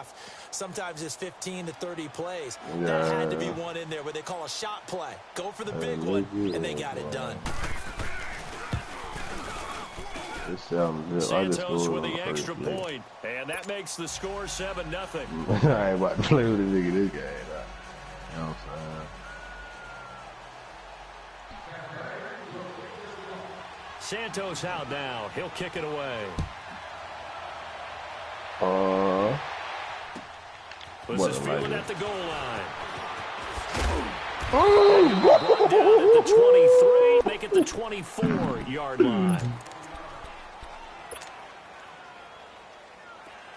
half. Sometimes it's 15 to 30 plays. That had to be one in there where they call a shot play. Go for the big one, and they got it done. Santos with the extra point, and that makes the score 7-0. I ain't about to play with this nigga this game. You know what I'm saying? Santos out now. He'll kick it away. Puts his field at the goal line. Brought down at the 23, make it the 24-yard line.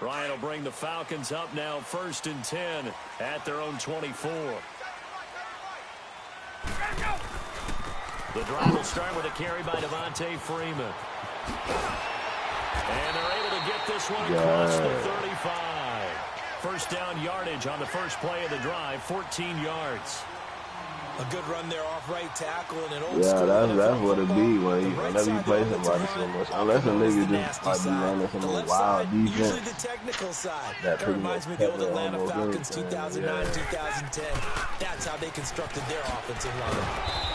Ryan will bring the Falcons up now, 1st and 10 at their own 24. The drive will start with a carry by Devontae Freeman. And they're able to get this one across the 35. First down yardage on the first play of the drive, 14 yards. A good run there off right tackle and an old that's what it be whenever you play somebody so much. Unless a nigga just might be running some wild defense. Usually the technical side. That reminds me of the old Atlanta Falcons 2009, 2010. That's how they constructed their offensive line.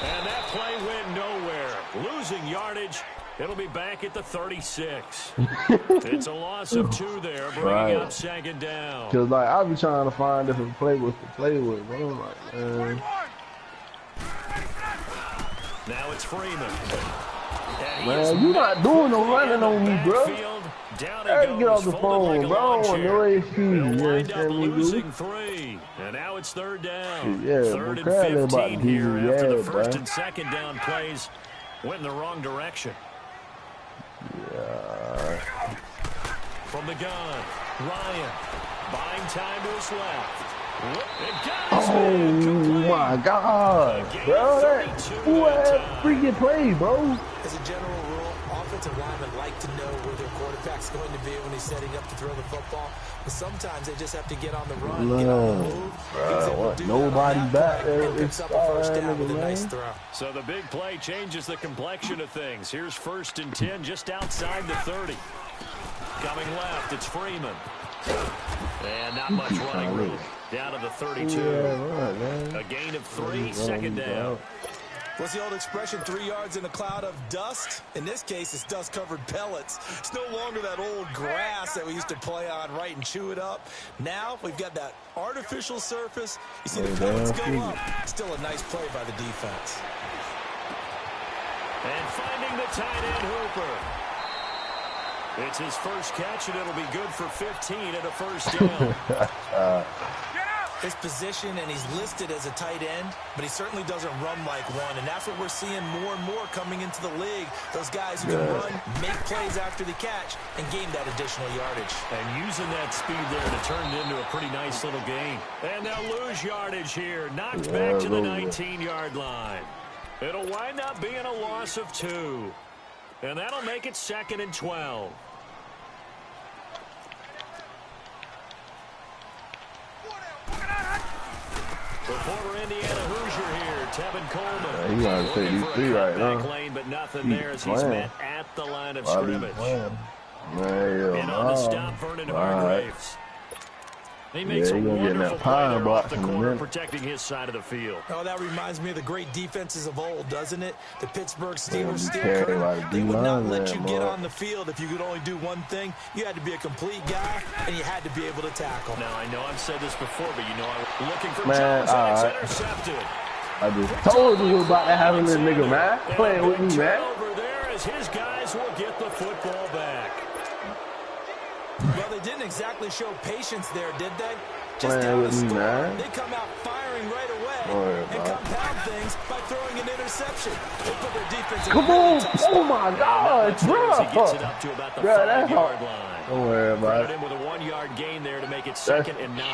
And that play went nowhere. Losing yardage. It'll be back at the 36. It's a loss of 2 there, bringing up 2nd down. Because, like, I'll be trying to find different players to play with, but I'm like, man. Now it's Freeman. Man, you not doing no running on me, bro. I get off the phone, bro. I don't want no excuses. Wind up losing 3. And now it's 3rd down. Yeah, 3rd and 15 here after the 1st and 2nd down plays went in the wrong direction. Yeah. From the gun, Ryan buying time to his left. Oh my God, bro! Who had freaking play, bro? As a general rule, offensive linemen like to know where their quarterback's going to be when he's setting up to throw the football. But sometimes they just have to get on the run, get on the move. Bro, nobody back there. Picks up a first down with a nice throw. So the big play changes the complexion of things. Here's 1st and 10 just outside the 30. Coming left, it's Freeman. And not much running room. Down to the 32. A gain of 3, 2nd down. What's the old expression, 3 yards in a cloud of dust? In this case, it's dust-covered pellets. It's no longer that old grass that we used to play on, right, and chew it up. Now we've got that artificial surface. You see the pellets go up. Still a nice play by the defense. And finding the tight end, Hooper. It's his first catch, and it'll be good for 15 at a first down. His position, and he's listed as a tight end, but he certainly doesn't run like one, and that's what we're seeing more and more coming into the league. Those guys who can run, make plays after the catch, and gain that additional yardage. And using that speed there to turn it into a pretty nice little gain. And they'll lose yardage here, knocked back to the 19-yard line. It'll wind up being a loss of 2. And that'll make it 2nd and 12. For former Indiana Hoosier here, Tevin Coleman. He got to take these 3 right now. Lane, but nothing there as he's met at the line of scrimmage. And on the stop, Vernon Hargraves. He makes a wonderful play there off the corner, protecting his side of the field. Oh, that reminds me of the great defenses of old, doesn't it? The Pittsburgh Steelers, Steve Kerr, they would not let you get on the field if you could only do one thing. You had to be a complete guy, and you had to be able to tackle. Now, I know I've said this before, but you know I'm looking for Jones, and it's intercepted. I just told you about that having this nigga, man. Playing with me, man. Over there as his guys will get the football back. Well, they didn't exactly show patience there, did they? Just down the score, they come out firing right away and compound things by throwing an interception. They put their defense in oh my God, bro! He gets it up to about the 5-yard line. Don't worry about it. Him with a 1-yard gain there to make it 2nd and 9.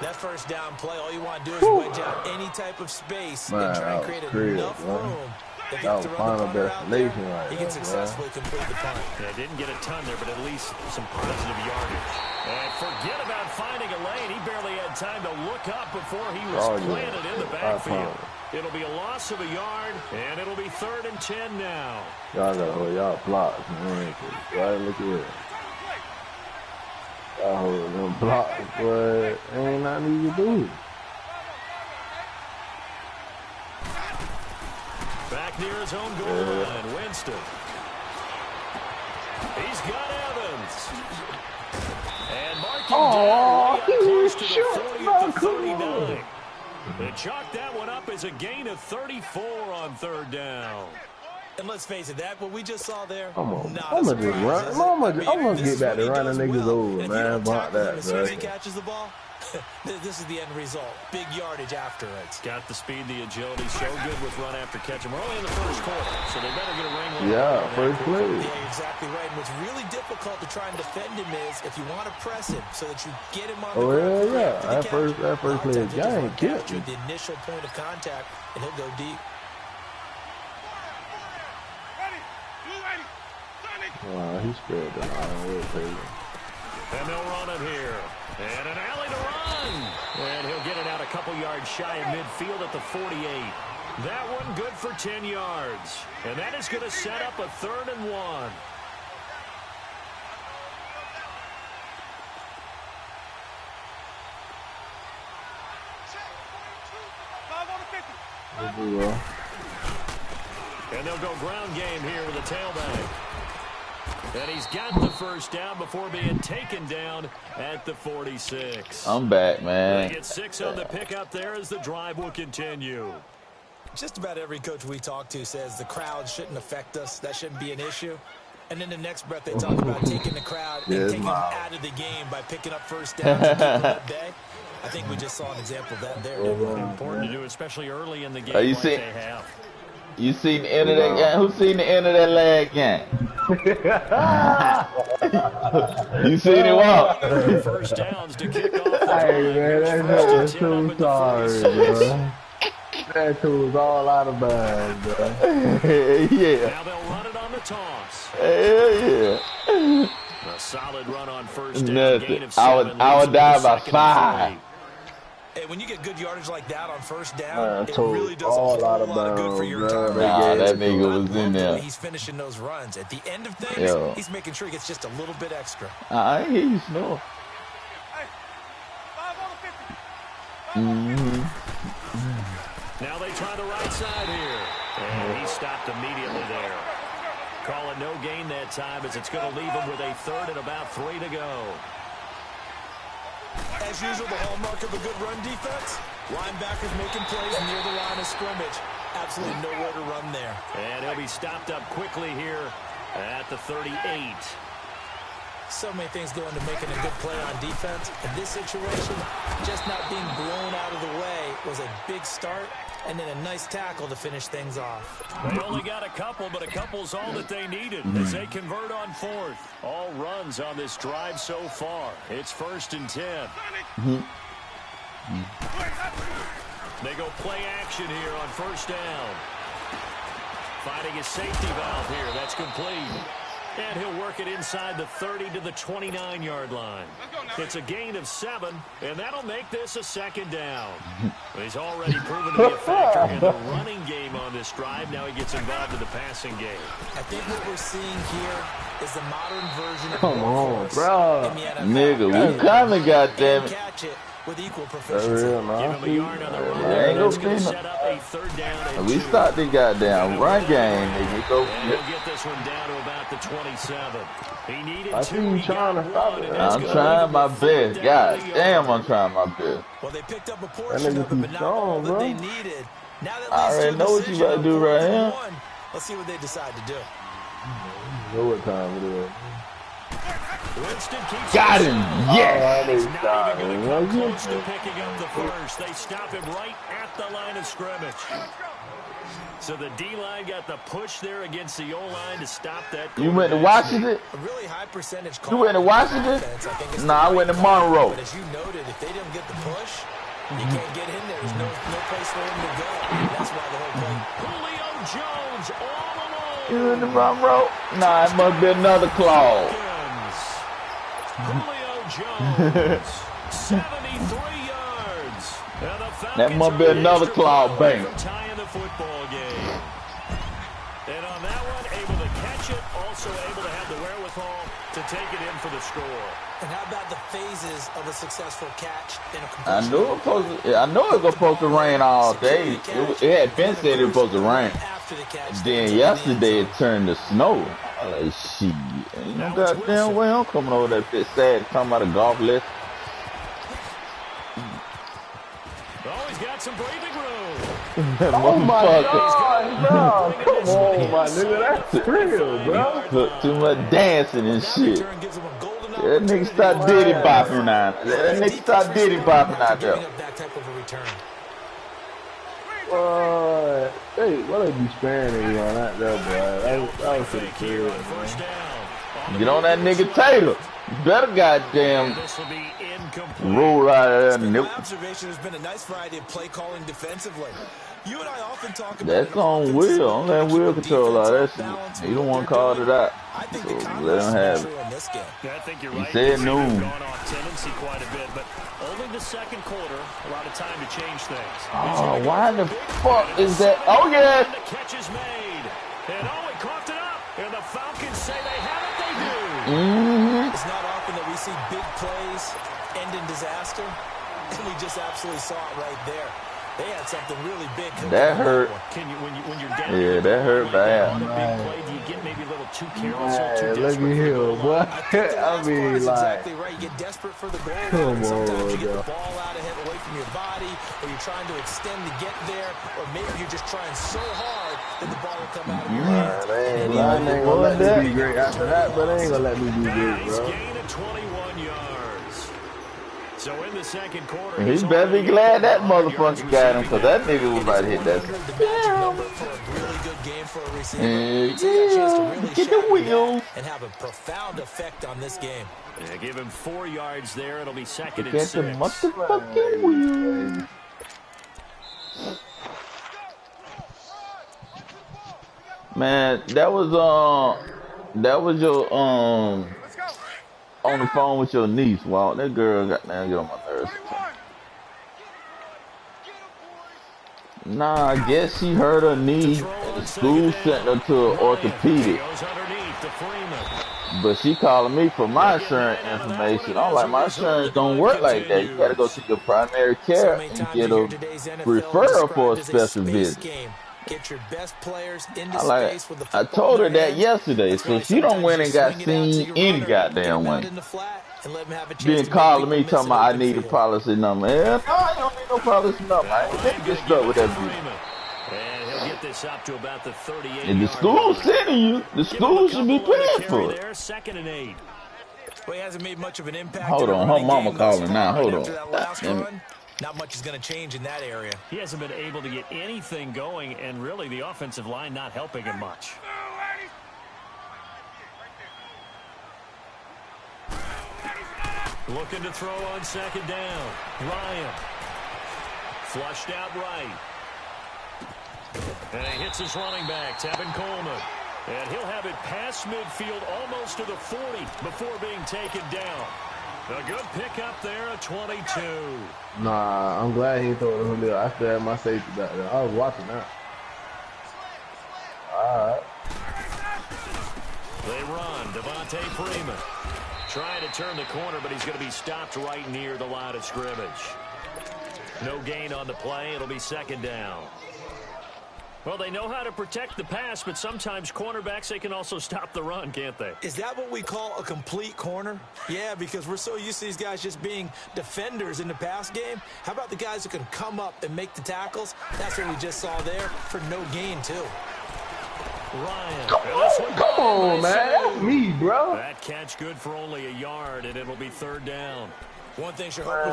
That first down play, all you want to do is wedge out any type of space and try and create enough room. That was final destination right there. He can successfully complete the punt. Yeah, didn't get a ton there, but at least some positive yardage. And forget about finding a lane. He barely had time to look up before he was planted in the backfield. It'll be a loss of a yard, and it'll be 3rd and 10 now. Y'all got to hold y'all blocks, man. Right, look at it. Oh, the block, but ain't nothing you can do. Back near his own goal line, Winston. He's got Evans. And marking down right close to the 40 at the 39. They chalked that one up as a gain of 34 on third down. And let's face it, that what we just saw there, I'm gonna get back to running niggas over, man. About that, as soon as he catches the ball, this is the end result. Big yardage after it. Got the speed, the agility, so good with run after catch. And we're only in the first quarter, so they better get a ring. Yeah, first play. Yeah, you're exactly right. And what's really difficult to try and defend him is if you want to press him so that you get him on the ground. Yeah. That first play is giant kick. The initial point of contact, and he'll go deep. He spread the line. And they'll run it here. And an alley to run. And he'll get it out a couple yards shy of midfield at the 48. That one good for 10 yards. And that is going to set up a 3rd and 1. And they'll go ground game here with a tailback. And he's got the first down before being taken down at the 46. I'm back, man. They get 6 on the pickup there as the drive will continue. Just about every coach we talk to says the crowd shouldn't affect us. That shouldn't be an issue. And in the next breath, they talk about taking the crowd and taking them out of the game by picking up first downs and keeping them at bay. I think we just saw an example of that there. Important to do, especially early in the game like they have. You seen the end of that game? Who seen the end of that leg game? You seen it walk? First downs to kick off. Hey, man, that's too sorry, bro. That was all out of bounds, bro. Yeah. Now they'll run it on the toss. Hell yeah. A solid run on first down. Gain of 7. I would die by 5. Hey, when you get good yardage like that on first down, it really does all a whole lot of good for your time. Nah, that nigga was in there. He's finishing those runs. At the end of things, he's making sure he gets just a little bit extra. I ain't hear you snore. Now they try the right side here. And he stopped immediately there. Call it no gain that time as it's going to leave him with a 3rd and about 3 to go. As usual, the hallmark of a good run defense, linebackers making plays near the line of scrimmage. Absolutely nowhere to run there. And he'll be stopped up quickly here at the 38. So many things go into making a good play on defense. In this situation, just not being blown out of the way was a big start, and then a nice tackle to finish things off. They only got a couple, but a couple's all that they needed as they convert on 4th. All runs on this drive so far. It's 1st and 10. They go play action here on 1st down. Finding a safety valve here. That's complete. And he'll work it inside the 30 to the 29-yard line. It's a gain of 7, and that'll make this a 2nd down. He's already proven to be a factor in the running game on this drive. Now he gets involved in the passing game. I think what we're seeing here is the modern version of come on, bro. Nigga, we coming, goddammit. Catch it with equal proficiency. Give him a yard on the run there. That's going to set up a 3rd down and 2. We start the goddamn run game, nigga. Go. And he'll get this one down to about the 27. He needed I see you trying to stop it. I'm trying my best. God damn, I'm trying my best. Well, they picked up a portion of it, but not all that they needed. Now that I already know what you about to do right here. Let's see what they decide to do. You know what time it is. Got him! Yes! He's not even going to come close to picking up the first. They stop him right at the line of scrimmage. So the D-line got the push there against the O-line to stop that. You went to Washington? A really high percentage call. You went to Washington? Nah, I went to Monroe. But as you noted, if they didn't get the push, you can't get in there. There's no place for him to go. That's why the whole play. Julio Jones all alone. You in the Monroe? Nah, it must be another claw. Julio Jones, 73 yards. That must be another claw bank. Tying the football game. And on that one, able to catch it, also able to have the wherewithal to take it in for the score. And how about the phases of a successful catch in a I knew it was supposed to rain all day. It had been said it was supposed to rain. Then yesterday it turned to snow. I was like, shit, ain't no goddamn way I'm coming over that bit sad talking about a golf lesson. Oh, he's got some breathing room. Oh my God, bro! Come on, my nigga, that's real, bro. Look, too much dancing and shit. That nigga start diddy bopping now. That nigga start diddy bopping out there. Hey, what are you sparing me on that there, bro? That was pretty cool. Get on that nigga Taylor. You better goddamn roll out of there. Nope. Observation has been a nice variety of play calling defensively. You and I often talk about that's on Will. Don't let Will control all that shit. He don't want to call it out. So let him have it. Yeah, I think you're he right. said noon. Gone off tendency quite a bit, but only the second quarter, a lot of time to change things. Oh, why the fuck is that? Oh, yeah. The catch is made. And he coughed it up. And the Falcons say they have it. They do. It's not often that we see big plays end in disaster. And we just absolutely saw it right there. They had something really big. That hurt. When you're down, yeah, that hurt bad. Big play, do you get maybe a little too careless or too Look at here, boy. I mean, like, exactly right. You get desperate for the goal. Come Sometimes on, you get the bro. ball out ahead away from your body, or you're trying to extend to get there, or maybe you're just trying so hard that the ball will come out of your hands. They ain't gonna let me be great after that, but they ain't gonna let me be great, bro. Gain of 21 yards. So in the second quarter, He better be glad that motherfucker got him, because that nigga was about to hit that. Yeah, get the wheels. And have a profound effect on this game. Yeah, give him 4 yards there. It'll be second and Get 6. the motherfucking wheels. Man, that was your on the phone with your niece. Wow, that girl got down get on my nerves. Nah, I guess she hurt her knee. And the school sent her to an orthopedic. But she calling me for my insurance information. I'm like, my insurance don't work like that. You gotta go to your primary care and get a referral for a special visit. Get your best players into space with the I told her that yesterday, so she don't win and got seen any goddamn way. Then calling me talking about I need a policy number. Hell no, I don't need no policy number. I ain't get stuck with that bitch. And he'll get this up to about the 38. And the school sending you, the school should be paying for it. Second and 8. Well, he hasn't made much of an impact. Hold on, her mama calling now. Hold on. Not much is going to change in that area. He hasn't been able to get anything going, and really the offensive line not helping him much. Looking to throw on second down. Ryan. Flushed out right. And he hits his running back, Tevin Coleman. And he'll have it past midfield almost to the 40 before being taken down. A good pickup there at 22. Nah, I'm glad he threw it in the middle. I still had my safety back there. I was watching that. Alright. They run. Devontae Freeman. Trying to turn the corner, but he's going to be stopped right near the line of scrimmage. No gain on the play. It'll be second down. Well, they know how to protect the pass, but sometimes cornerbacks, they can also stop the run, can't they? Is that what we call a complete corner? Yeah, because we're so used to these guys just being defenders in the pass game. How about the guys who can come up and make the tackles? That's what we just saw there for no gain, too. Ryan. Come on, man. That's me, bro. That catch good for only a yard, and it'll be third down. One thing you're hoping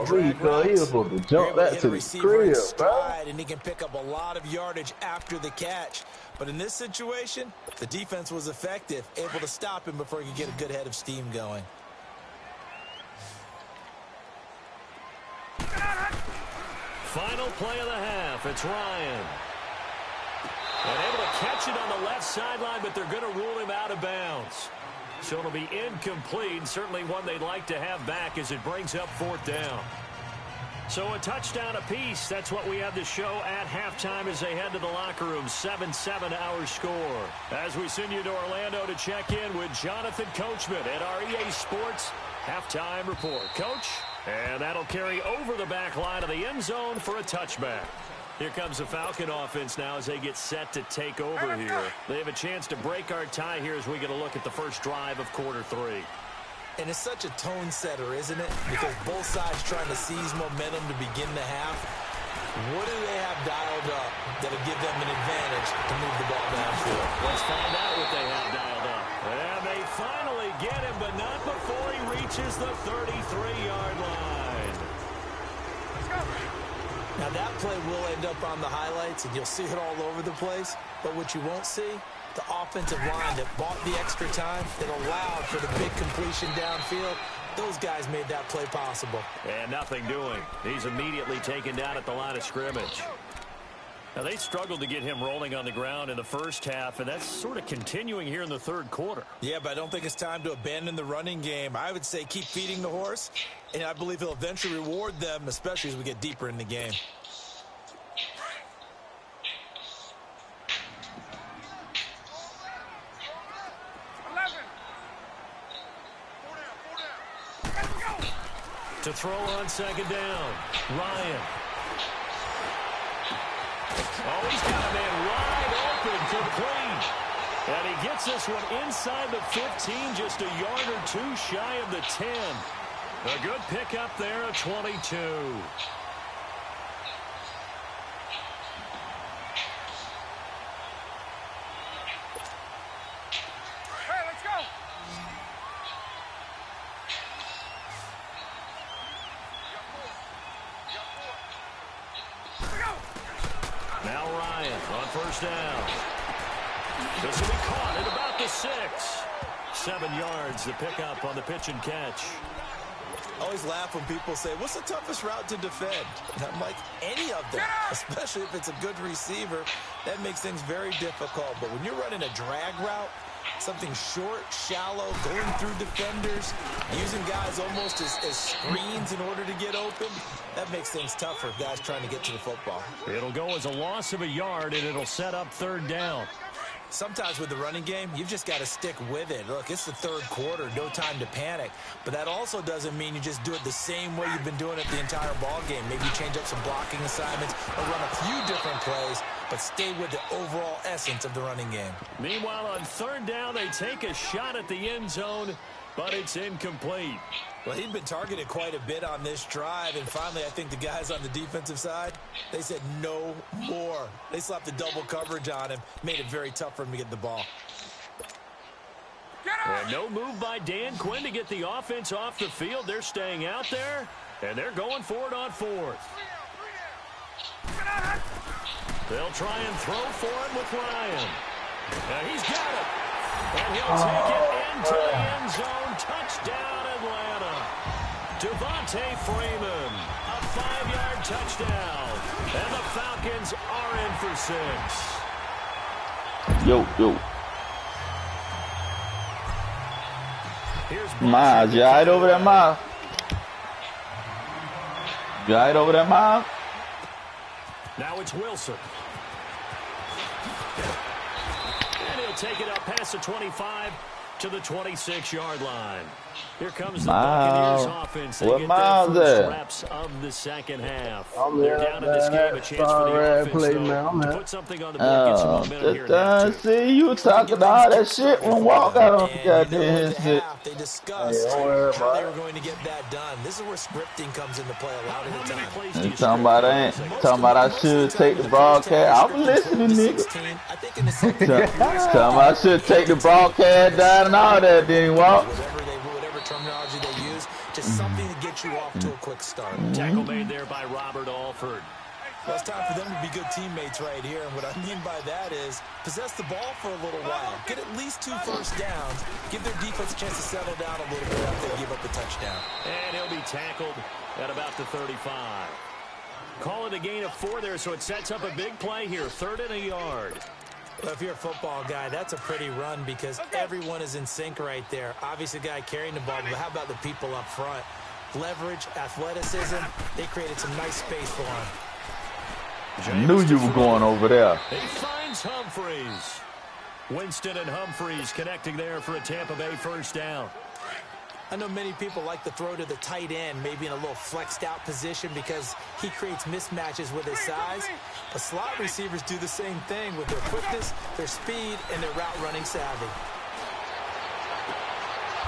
for when he was supposed to jump that to the crib, bro. And he can pick up a lot of yardage after the catch. But in this situation, the defense was effective, able to stop him before he could get a good head of steam going. Final play of the half. It's Ryan. And able to catch it on the left sideline, but they're going to rule him out of bounds. So it'll be incomplete, certainly one they'd like to have back as it brings up fourth down. So a touchdown apiece. That's what we have to show at halftime as they head to the locker room. 7-7 our score. As we send you to Orlando to check in with Jonathan Coachman at our EA Sports Halftime report, Coach. And that'll carry over the back line of the end zone for a touchback. Here comes the Falcon offense now as they get set to take over here. They have a chance to break our tie here as we get a look at the first drive of quarter 3. And it's such a tone setter, isn't it? Because both sides trying to seize momentum to begin the half. What do they have dialed up that'll give them an advantage to move the ball downfield? Let's find out what they have dialed up. And they finally get him, but not before he reaches the 33-yard line. Now that play will end up on the highlights, and you'll see it all over the place. But what you won't see, the offensive line that bought the extra time, that allowed for the big completion downfield. Those guys made that play possible. And nothing doing. He's immediately taken down at the line of scrimmage. Now, they struggled to get him rolling on the ground in the first half, and that's sort of continuing here in the third quarter. Yeah, but I don't think it's time to abandon the running game. I would say keep feeding the horse, and I believe he'll eventually reward them, especially as we get deeper in the game. To throw on second down, Ryan. Oh, he's got a man wide open, complete. And he gets this one inside the 15, just a yard or two shy of the 10. A good pickup there at 22. Now Ryan on first down. This will be caught at about the 6. 7 yards, the pickup on the pitch and catch. I always laugh when people say, what's the toughest route to defend? And I'm like, any of them, especially if it's a good receiver. That makes things very difficult. But when you're running a drag route, something short, shallow, going through defenders, using guys almost as screens in order to get open, that makes things tough for guys trying to get to the football. It'll go as a loss of a yard, and it'll set up third down. Sometimes with the running game, you've just got to stick with it. Look, it's the third quarter, no time to panic. But that also doesn't mean you just do it the same way you've been doing it the entire ball game. Maybe you change up some blocking assignments or run a few different plays, but stay with the overall essence of the running game. Meanwhile, on third down, they take a shot at the end zone, but it's incomplete. Well, he'd been targeted quite a bit on this drive, and finally I think the guys on the defensive side, they said no more. They slapped the double coverage on him, made it very tough for him to get the ball. And no move by Dan Quinn to get the offense off the field. They're staying out there, and they're going for it on fourth. They'll try and throw for him with Ryan. Now he's got it. And he'll take it into the end zone. Touchdown, Atlanta. Devontae Freeman, a 5-yard touchdown. And the Falcons are in for 6. Yo. Miles, you all right over there, Miles? You all right over there, Miles? Now it's Wilson. And he'll take it up past the 25 to the 26-yard line. Here comes the Buccaneers offense. They get their first reps of the second half. They're down in this game, a chance for the offense to put something on the board, get some momentum here in half 2. See, you talking all that shit when Walk out on the goddamn shit. They discussed how they were going to get that done. This is where scripting comes into play a lot of the time. You talking about I should take the broadcast. I'm listening, nigga. I think in the second half, I should take the broadcast down and all that, then Walk. Whatever terminology they use, just something to get you off to a quick start. Tackle made there by Robert Alford. Well, it's time for them to be good teammates right here, and what I mean by that is possess the ball for a little while, get at least 2 first downs, give their defense a chance to settle down a little bit after they give up the touchdown. And he'll be tackled at about the 35. Call it a gain of 4 there, so it sets up a big play here, 3rd and a yard. Well, if you're a football guy, that's a pretty run because everyone is in sync right there. Obviously, the guy carrying the ball, but how about the people up front? Leverage, athleticism, they created some nice space for him. I knew you were going over there. He finds Humphreys. Winston and Humphreys connecting there for a Tampa Bay first down. I know many people like to throw to the tight end, maybe in a little flexed out position because he creates mismatches with his size. But slot receivers do the same thing with their quickness, their speed, and their route running savvy.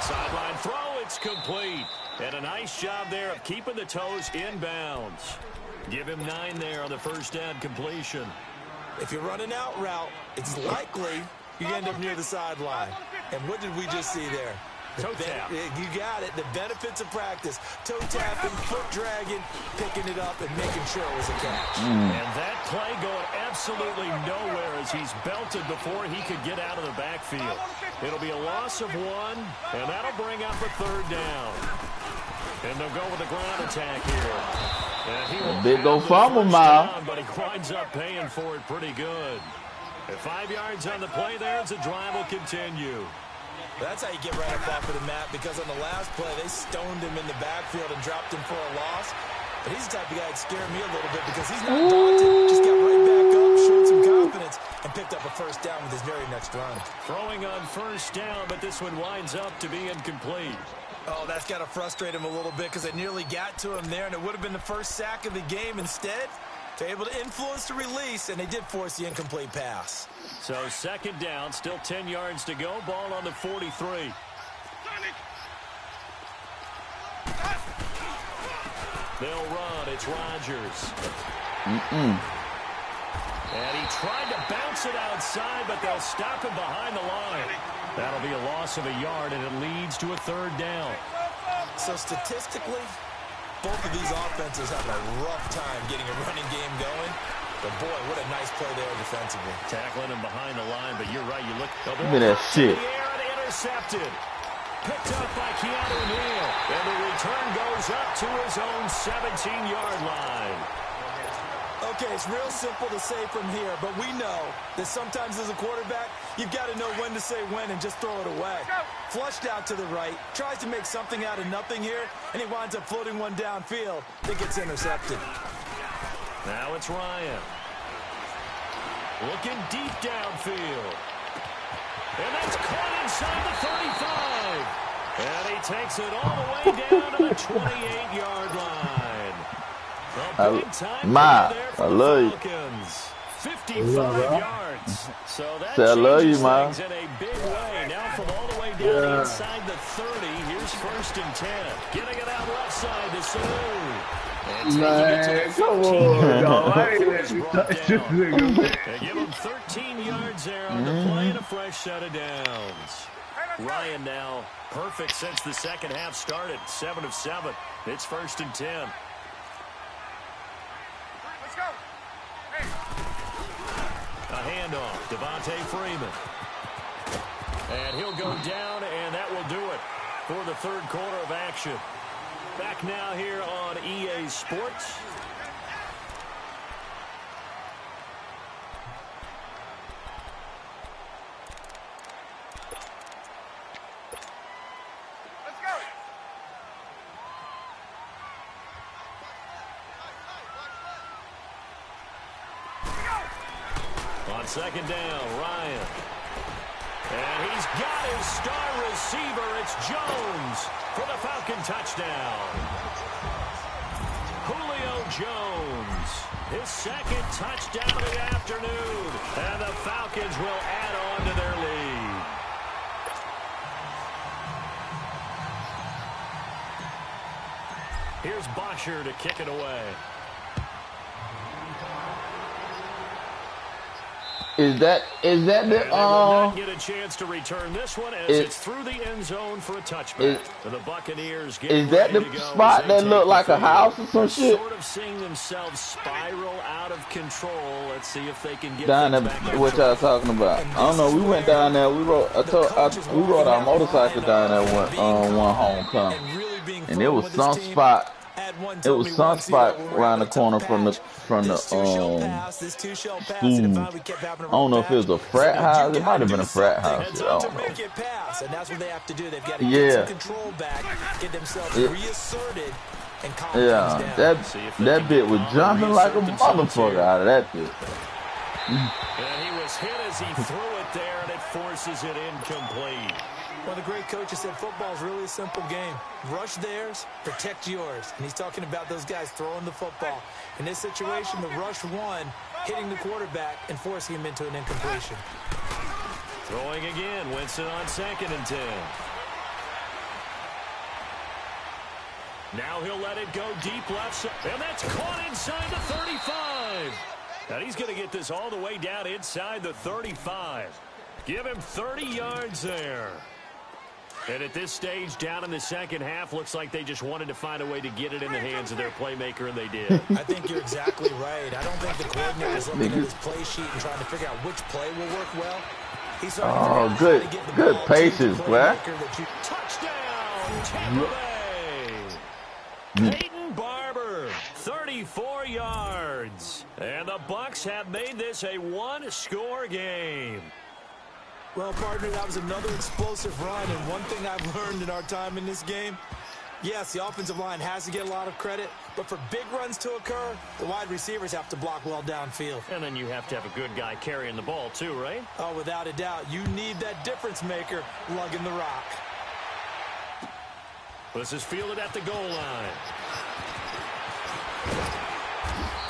Sideline throw, it's complete. And a nice job there of keeping the toes inbounds. Give him 9 there on the first down completion. If you're running out route, it's likely you end up near the sideline. And what did we just see there? Toe tap. You got it. The benefits of practice. Toe tapping, foot dragging, picking it up, and making sure it was a catch. And that play going absolutely nowhere as he's belted before he could get out of the backfield. It'll be a loss of 1, and that'll bring up a 3rd down. And they'll go with the ground attack here. And he will big old fumble, Miles. But he winds up paying for it pretty good. At 5 yards on the play there as the drive will continue. That's how you get right up off of the mat, because on the last play, they stoned him in the backfield and dropped him for a loss. But he's the type of guy that scared me a little bit because he's not daunted. Just got right back up, showed some confidence, and picked up a first down with his very next run. Throwing on first down, but this one winds up to be incomplete. Oh, that's got to frustrate him a little bit because they nearly got to him there, and it would have been the first sack of the game. Instead, they're able to influence the release, and they did force the incomplete pass. So 2nd down, still 10 yards to go. Ball on the 43. They'll run. It's Rodgers. And he tried to bounce it outside, but they'll stop him behind the line. That'll be a loss of a yard, and it leads to a 3rd down. So statistically, both of these offenses have a rough time getting a running game going. But, boy, what a nice play there defensively. Tackling him behind the line, but you're right. You look. Look at that shit. Intercepted. Picked up by Keanu Neal. And the return goes up to his own 17-yard line. Okay, it's real simple to say from here, but we know that sometimes as a quarterback, you've got to know when to say when and just throw it away. Flushed out to the right, tries to make something out of nothing here, and he winds up floating one downfield that gets intercepted. Now it's Ryan. Looking deep downfield. And that's caught inside the 35. And he takes it all the way down to the 28-yard line. I love you. 55 yards. So that I love you, changes Ma. things in a big way. Now from all the way down inside the 30, here's 1st and 10. Getting it out left side to Sanu. Man, come on, dog. I ain't let you touch this nigga, man. They give him 13 yards there on the play and a fresh set of downs. Ryan now perfect since the second half started. 7 of 7. It's 1st and 10. Let's go. Hey. A handoff, Devontae Freeman. And he'll go down, and that will do it for the 3rd quarter of action. Back now here on EA Sports. Let's go. On 2nd down, Ryan. And he's got his star receiver. It's Jones for the Falcon touchdown. Julio Jones, his 2nd touchdown of the afternoon. And the Falcons will add on to their lead. Here's Bosher to kick it away. Is that the not get a chance to return this one as it's through the end zone for a touchback. The Buccaneers is that the spot that looked like a house or some shit? Sort of seeing themselves spiral out of control. Let's see if they can get down there. What y'all talking about? I don't know. We went down there. We rode our motorcycle down there one homecoming, and it was some spot. It was some spot around the corner from the school. I don't know if it was a frat house. It might have been a frat house. I don't know. And that's what they have to do. They've got to get some control back, get themselves reasserted, and calm things down. That bit was jumping like a motherfucker out of that bit. And he was hit as he threw it there, and it forces it incomplete. One of the great coaches said football is really a simple game. Rush theirs, protect yours. And he's talking about those guys throwing the football. In this situation, the rush one, hitting the quarterback and forcing him into an incompletion. Throwing again, Winston on 2nd and 10. Now he'll let it go deep left side, and that's caught inside the 35. And he's going to get this all the way down inside the 35. Give him 30 yards there. And at this stage, down in the second half, looks like they just wanted to find a way to get it in the hands of their playmaker, and they did. I think you're exactly right. I don't think the coordinator is looking at his play sheet and trying to figure out which play will work well. He's good patience, boy. Touchdown, Tampa Bay. Peyton Barber, 34 yards. And the Bucs have made this a one-score game. Well, partner, that was another explosive run, and one thing I've learned in our time in this game, yes, the offensive line has to get a lot of credit, but for big runs to occur, the wide receivers have to block well downfield. And then you have to have a good guy carrying the ball, too, right? Oh, without a doubt. You need that difference maker lugging the rock. This is fielded at the goal line.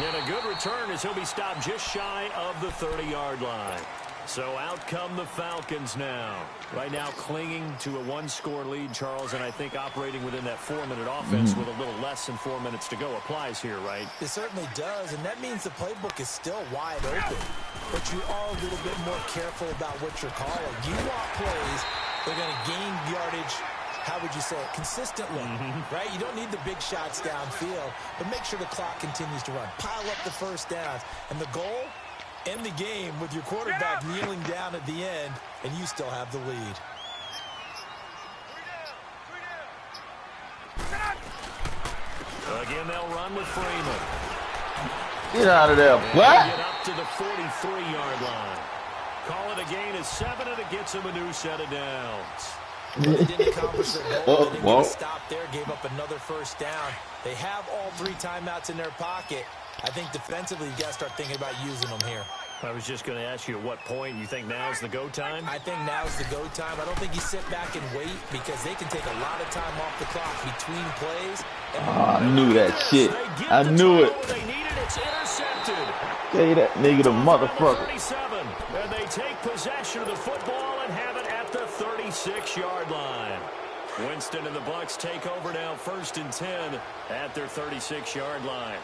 And a good return as he'll be stopped just shy of the 30-yard line. So out come the Falcons now. Right now clinging to a one-score lead, Charles, and I think operating within that 4-minute offense with a little less than 4 minutes to go applies here, right? It certainly does, and that means the playbook is still wide open. But you are a little bit more careful about what you're calling. You want plays that are going to gain yardage, how would you say it, consistently, right? You don't need the big shots downfield, but make sure the clock continues to run. Pile up the first downs, and the goal, end the game with your quarterback kneeling down at the end, and you still have the lead. Again, they'll run with Freeman. Get out of there, what? Get up to the 43-yard line. Call it a gain of 7, and it gets him a new set of downs. Well, they didn't accomplish their goal. They didn't get a stop there, gave up another first down. They have all 3 timeouts in their pocket. I think defensively, you got to start thinking about using them here. I was just going to ask you at what point you think now's the go time? I think now's the go time. I don't think you sit back and wait because they can take a lot of time off the clock between plays. I knew that shit. I knew it. They need it. It's intercepted. Gave that nigga the motherfucker. 37, and they take possession of the football and have it at the 36-yard line. Winston and the Bucs take over now, 1st and 10 at their 36-yard line.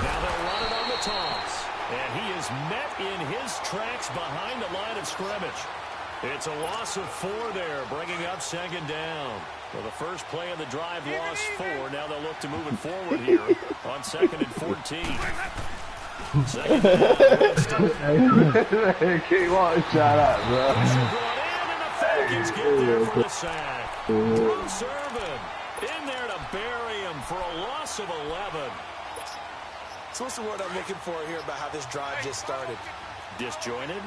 Now they'll run it on the toss. And he is met in his tracks behind the line of scrimmage. It's a loss of 4 there, bringing up 2nd down. Well, the first play of the drive lost 4. Now they'll look to move it forward here on 2nd and 14. 2nd down. Keep on shot up, bro. Brought in, and the Falcons get there for the sack. Bruce Irvin in there to bury him for a loss of 11. So what's the word I'm looking for here about how this drive just started? Disjointed?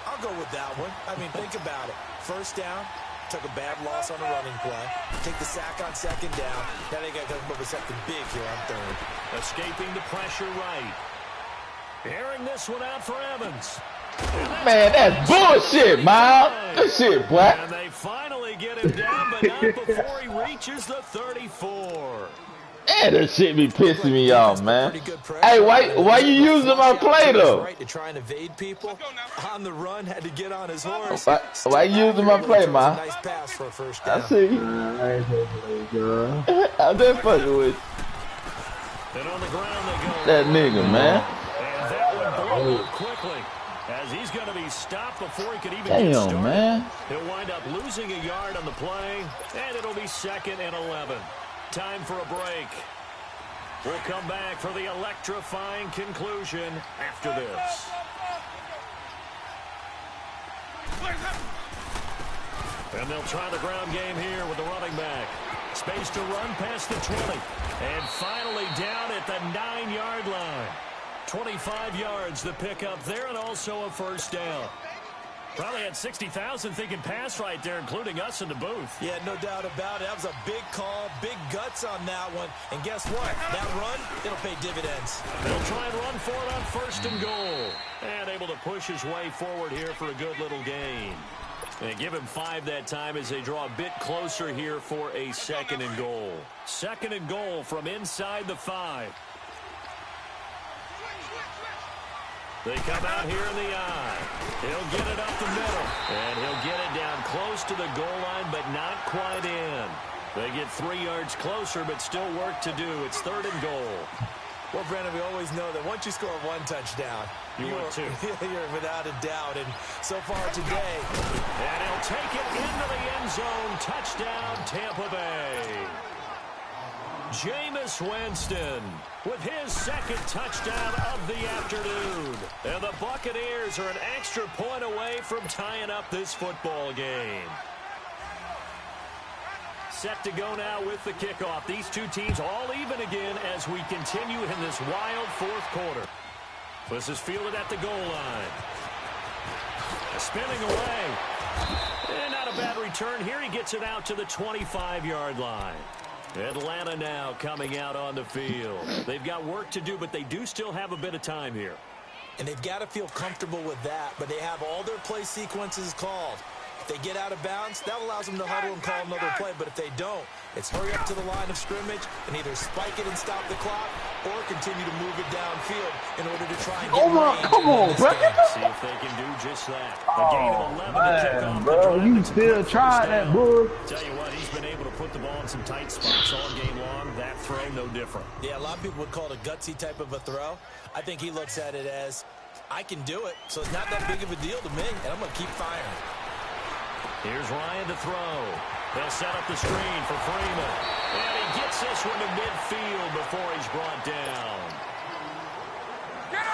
I'll go with that one. I mean, think about it. First down, took a bad loss on a running play. Take the sack on 2nd down. Now they got to come up with something big here on 3rd. Escaping the pressure right. Airing this one out for Evans. Man, that's bullshit, Miles. That shit, boy. And they finally get him down, but not before he reaches the 34. Man, that shit be pissing me off, man. Hey, why you using my play, though? Right to try and evade people. On the run, had to get on his horse. Why you using my play, man? Nice pass for a first down. I see. I'm just fucking with you. And on the ground they go. That nigga, man. And that one blew quickly, as he's going to be stopped before he could even get started. Damn, man. He'll wind up losing a yard on the play, and it'll be 2nd and 11. Time for a break. We'll come back for the electrifying conclusion after this. And they'll try the ground game here with the running back. Space to run past the 20. And finally down at the 9-yard line. 25 yards the pickup there, and also a first down. Probably had 60,000 thinking pass right there, including us in the booth. Yeah, no doubt about it. That was a big call, big guts on that one. And guess what? That run, it'll pay dividends. They'll try and run for it on 1st and goal. And able to push his way forward here for a good little gain. They give him 5 that time as they draw a bit closer here for a 2nd and goal. 2nd and goal from inside the 5. They come out here in the eye. He'll get it up the middle. And he'll get it down close to the goal line, but not quite in. They get 3 yards closer, but still work to do. It's 3rd and goal. Well, Brandon, we always know that once you score 1 touchdown, you're 2. You're without a doubt. And so far today. And he'll take it into the end zone. Touchdown, Tampa Bay. Jameis Winston with his 2nd touchdown of the afternoon. And the Buccaneers are an extra point away from tying up this football game. Set to go now with the kickoff. These two teams all even again as we continue in this wild 4th quarter. This is fielded at the goal line. Spinning away. And not a bad return here. He gets it out to the 25-yard line. Atlanta now coming out on the field. They've got work to do, but they do still have a bit of time here. And they've got to feel comfortable with that, but they have all their play sequences called. If they get out of bounds, that allows them to huddle and call another play, but if they don't, it's hurry up to the line of scrimmage and either spike it and stop the clock or continue to move it downfield in order to try and get come on, bro. See if they can do just that. A gain of 11 to kick off the bro, drive. you still trying that, bro. Tell you what, he's been able to put the ball in some tight spots all game long. That throw, no different. Yeah, a lot of people would call it a gutsy type of a throw. I think he looks at it as, I can do it, so it's not that big of a deal to me, and I'm going to keep firing. Here's Ryan to throw. They'll set up the screen for Freeman. And he gets this one to midfield before he's brought down.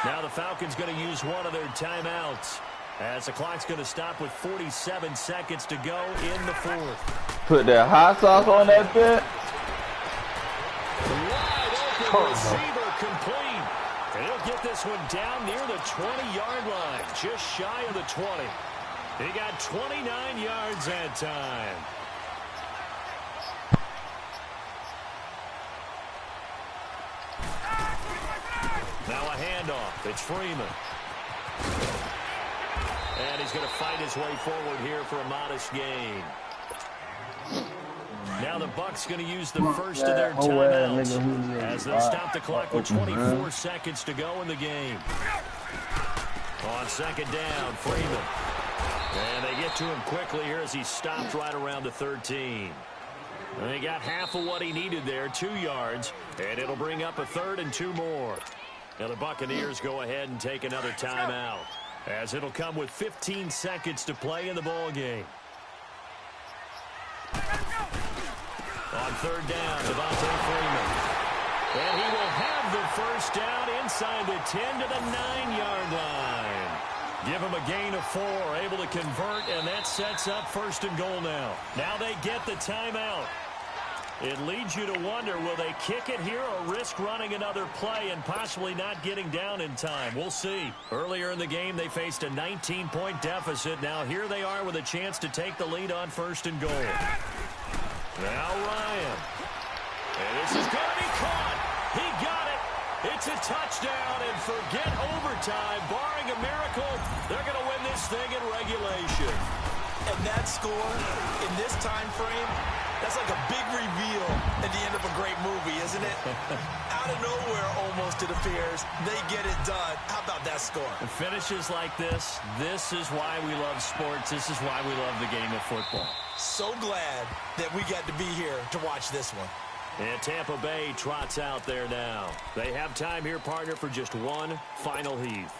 Now the Falcons going to use one of their timeouts as the clock's going to stop with 47 seconds to go in the 4th. Put that hot sauce on that bit. Wide open receiver complete. And he'll get this one down near the 20-yard line, just shy of the 20. He got 29 yards that time. Now a handoff. It's Freeman. And he's going to fight his way forward here for a modest gain. Now the Bucs going to use the first of their timeouts as they stop the clock with 24 seconds to go in the game. On 2nd down, Freeman. And they get to him quickly here as he stopped right around the 13. And he got half of what he needed there, 2 yards, and it'll bring up a 3rd and 2 more. Now the Buccaneers go ahead and take another timeout as it'll come with 15 seconds to play in the ball game. On 3rd down, Devontae Freeman. And he will have the first down inside the 10 to the 9-yard line. Give him a gain of 4, able to convert, and that sets up 1st and goal now. Now they get the timeout. It leads you to wonder, will they kick it here or risk running another play and possibly not getting down in time? We'll see. Earlier in the game, they faced a 19-point deficit. Now here they are with a chance to take the lead on 1st and goal. Now Ryan. And this is going to be caught. He got it. It's a touchdown, and forget overtime. Barring a miracle, they're going to win this thing in regulation. And that score, in this time frame, that's like a big reveal at the end of a great movie, isn't it? Out of nowhere, almost, it appears. They get it done. How about that score? And finishes like this is why we love sports. This is why we love the game of football. So glad that we got to be here to watch this one. And Tampa Bay trots out there now. They have time here, partner, for just one final heave.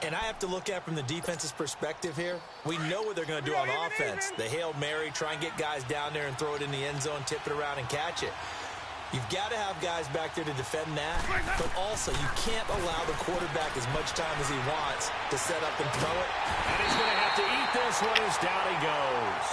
And I have to look at from the defense's perspective here. We know what they're going to do on offense. The Hail Mary, try and get guys down there and throw it in the end zone, tip it around and catch it. You've got to have guys back there to defend that, but also you can't allow the quarterback as much time as he wants to set up and throw it. And he's going to have to eat this one as down he goes.